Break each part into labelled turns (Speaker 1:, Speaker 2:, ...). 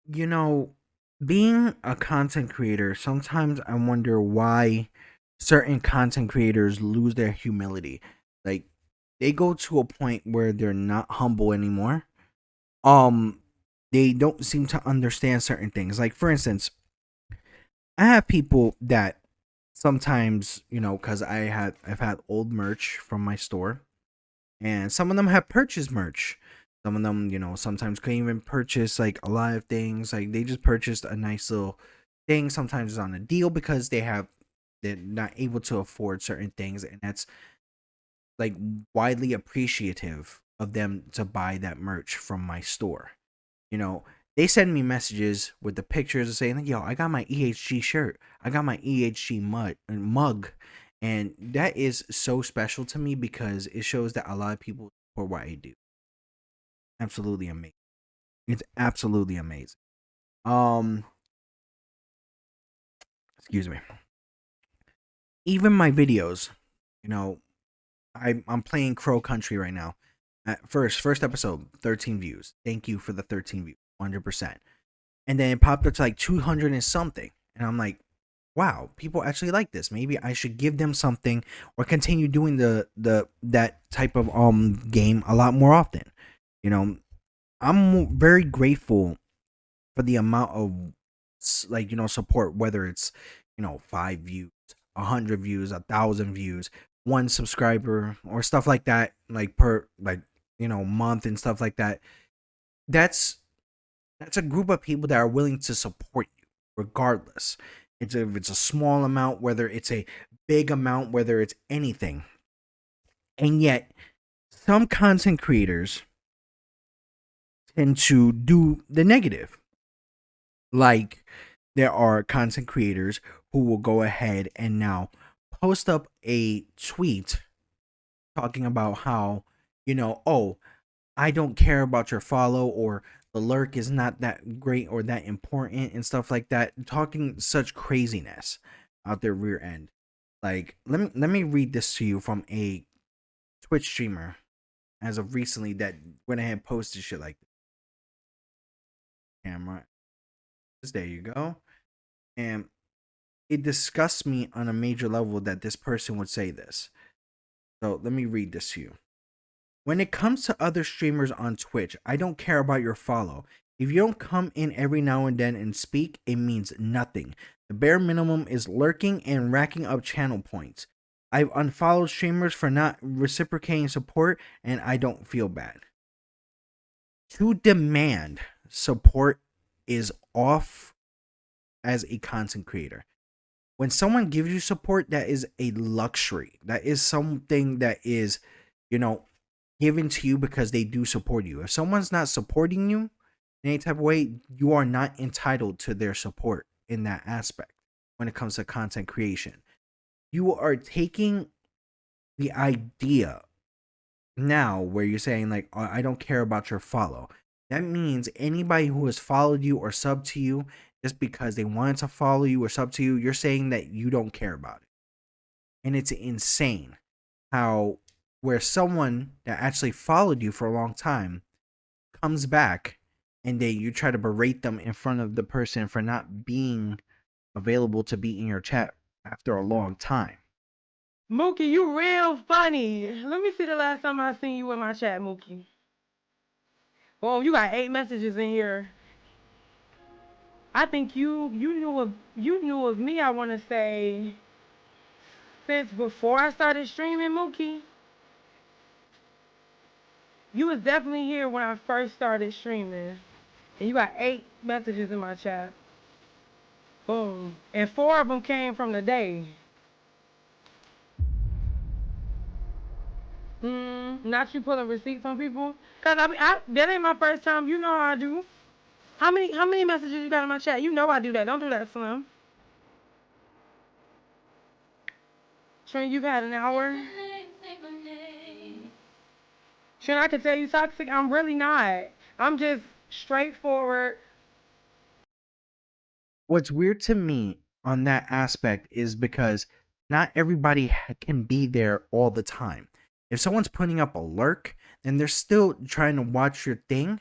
Speaker 1: You know, being a content creator, sometimes I wonder why certain content creators lose their humility. Like they go to a point where they're not humble anymore. Um they don't seem to understand certain things. Like for instance, I have people that sometimes, cuz I've had old merch from my store, and some of them have purchased merch. Some of them, sometimes couldn't even purchase like a lot of things. Like they just purchased a nice little thing. Sometimes it's on a deal because they're not able to afford certain things, and that's like widely appreciative of them to buy that merch from my store. You know, they send me messages with the pictures saying, "Yo, I got my EHG shirt. I got my EHG mug." And that is so special to me because it shows that a lot of people support what I do. Absolutely amazing. It's absolutely amazing. Um, excuse me. Even my videos, you know, I'm playing Crow Country right now. At first episode, 13 views. Thank you for the 13 views, 100%. And then it popped up to like 200 and something, and I'm like, wow, people actually like this. Maybe I should give them something or continue doing the that type of game a lot more often. You know, I'm very grateful for the amount of like support, whether it's 5 views, 100 views, 1,000 views, one subscriber, or stuff like that, like per like month and stuff like that. That's that's a group of people that are willing to support you regardless. If it's a small amount, whether it's a big amount, whether it's anything. And yet, some content creators tend to do the negative. Like, there are content creators who will go ahead and now post up a tweet talking about how, oh, I don't care about your follow, or the lurk is not that great or that important and stuff like that. Talking such craziness out their rear end. Like let me read this to you from a Twitch streamer as of recently that went ahead and posted shit like this. Camera. There you go. And it disgusts me on a major level that this person would say this. So let me read this to you. When it comes to other streamers on Twitch, I don't care about your follow. If you don't come in every now and then and speak, it means nothing. The bare minimum is lurking and racking up channel points. I've unfollowed streamers for not reciprocating support, and I don't feel bad. To demand support is off as a content creator. When someone gives you support, that is a luxury. That is something that is, you know, given to you because they do support you. If someone's not supporting you in any type of way, you are not entitled to their support in that aspect when it comes to content creation. You are taking the idea now where you're saying, like, "Oh, I don't care about your follow." That means anybody who has followed you or subbed to you just because they wanted to follow you or sub to you, you're saying that you don't care about it. And it's insane how where someone that actually followed you for a long time comes back and then you try to berate them in front of the person for not being available to be in your chat after a long time.
Speaker 2: Mookie, you real funny. Let me see the last time I seen you in my chat, Mookie. Well, you got 8 messages in here. I think you knew of me. I want to say since before I started streaming, Mookie. You was definitely here when I first started streaming, and you got 8 messages in my chat. Boom, and 4 of them came from the day. Not you pulling receipts on people, cause that ain't my first time. You know how I do. How many messages you got in my chat? You know I do that. Don't do that, Slim. Trent, you've had an hour. Trent, I can tell you toxic. I'm really not. I'm just straightforward.
Speaker 1: What's weird to me on that aspect is because not everybody can be there all the time. If someone's putting up a lurk, then they're still trying to watch your thing.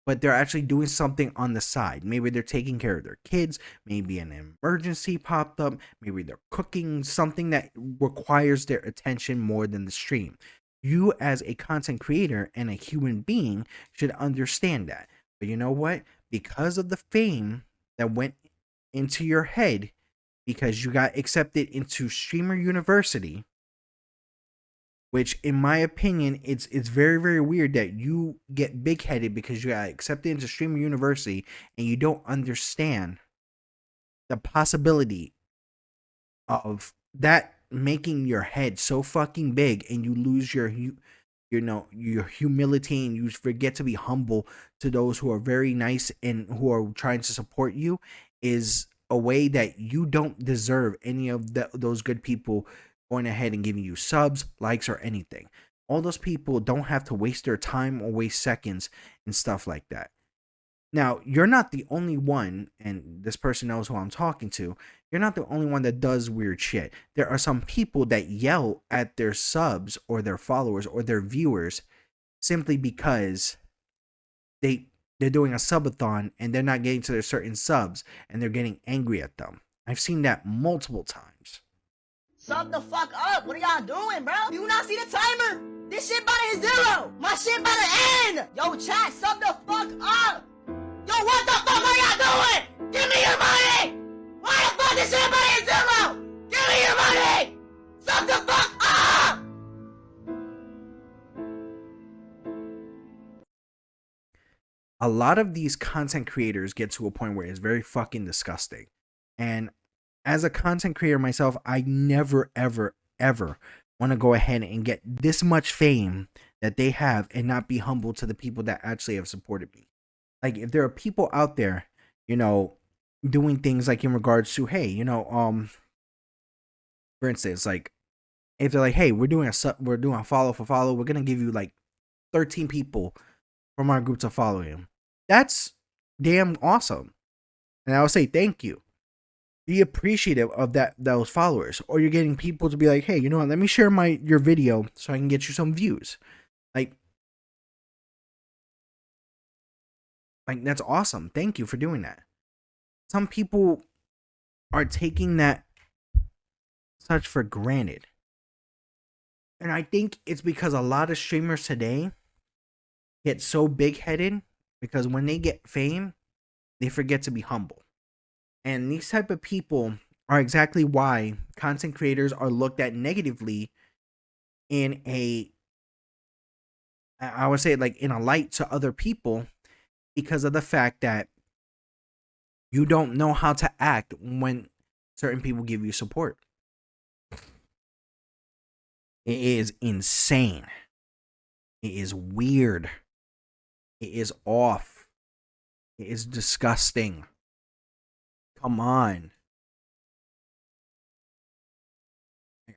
Speaker 1: but they're actually doing something on the side. Maybe they're taking care of their kids, maybe an emergency popped up, maybe they're cooking something that requires their attention more than the stream. You, as a content creator and a human being, should understand that. But you know what? Because of the fame that went into your head, because you got accepted into Streamer University, which in my opinion, it's very, very weird that you get big headed because you got accepted into Streamer University and you don't understand the possibility of that making your head so fucking big, and you lose your your humility, and you forget to be humble to those who are very nice and who are trying to support you, is a way that you don't deserve any of those good people going ahead and giving you subs, likes, or anything. All those people don't have to waste their time or waste seconds and stuff like that. Now, you're not the only one, and this person knows who I'm talking to. You're not the only one that does weird shit. There are some people that yell at their subs or their followers or their viewers simply because they're doing a subathon and they're not getting to their certain subs and they're getting angry at them. I've seen that multiple times.
Speaker 3: Sub the fuck up. What are y'all doing, bro? Do you not see the timer? This shit about to hit 0. My shit about to end. Yo, chat, sub the fuck up. Yo, what the fuck are y'all doing? Give me your money. Why the fuck this shit about to hit 0? Give me your money. Sub the fuck up.
Speaker 1: A lot of these content creators get to a point where it's very fucking disgusting. And as a content creator myself, I never, ever, ever want to go ahead and get this much fame that they have and not be humble to the people that actually have supported me. Like, if there are people out there, doing things like in regards to, hey, for instance, like if they're like, hey, we're doing a follow for follow, we're gonna give you like 13 people from our group to follow him. That's damn awesome. And I would say thank you. Be appreciative of those followers. Or you're getting people to be like, hey, you know what, let me share your video so I can get you some views. Like that's awesome. Thank you for doing that. Some people are taking that such for granted. And I think it's because a lot of streamers today get so big-headed because when they get fame, they forget to be humble. And these type of people are exactly why content creators are looked at negatively in I would say like in a light to other people, because of the fact that you don't know how to act when certain people give you support. It is insane. It is weird. It is off. It is disgusting. Come on.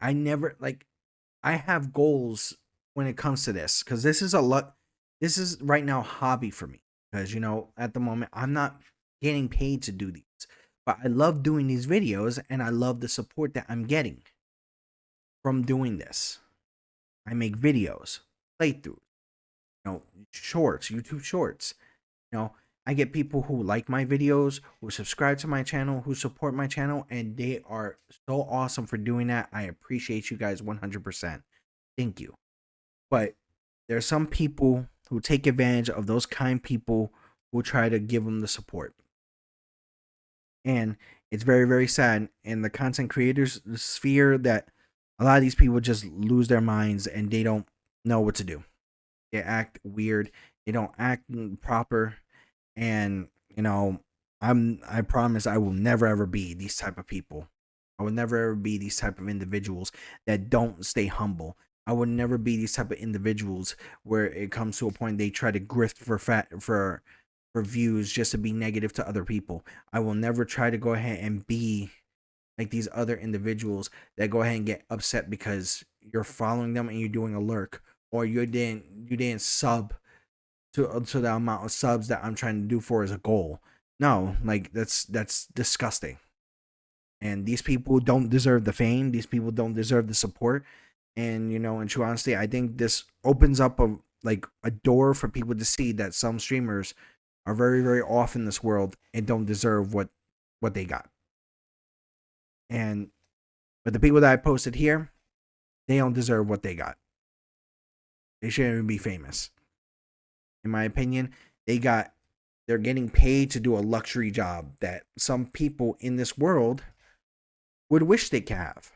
Speaker 1: I never, I have goals when it comes to this, because this is this is right now a hobby for me, because at the moment I'm not getting paid to do these, but I love doing these videos and I love the support that I'm getting from doing this. I make videos, playthroughs, shorts, YouTube shorts. I get people who like my videos, who subscribe to my channel, who support my channel, and they are so awesome for doing that. I appreciate you guys 100%. Thank you. But there's some people who take advantage of those kind people who try to give them the support. And it's very, very sad in the content creators sphere that a lot of these people just lose their minds and they don't know what to do. They act weird. They don't act proper. And, I promise I will never ever be these type of people. I will never ever be these type of individuals that don't stay humble. I would never be these type of individuals where it comes to a point they try to grift for views just to be negative to other people. I will never try to go ahead and be like these other individuals that go ahead and get upset because you're following them and you're doing a lurk, or you didn't sub to the amount of subs that I'm trying to do for as a goal. No, that's disgusting. And these people don't deserve the fame. These people don't deserve the support. And in true honesty, I think this opens up a door for people to see that some streamers are very, very off in this world and don't deserve what they got. But the people that I posted here, they don't deserve what they got. They shouldn't even be famous. In my opinion, they're getting paid to do a luxury job that some people in this world would wish they could have.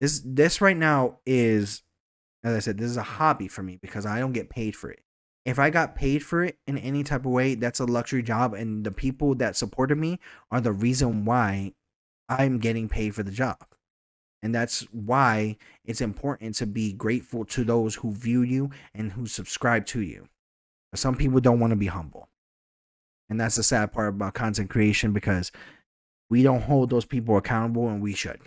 Speaker 1: This right now is, as I said, this is a hobby for me because I don't get paid for it. If I got paid for it in any type of way, that's a luxury job, and the people that supported me are the reason why I'm getting paid for the job. And that's why it's important to be grateful to those who view you and who subscribe to you. Some people don't want to be humble. And that's the sad part about content creation, because we don't hold those people accountable, and we should.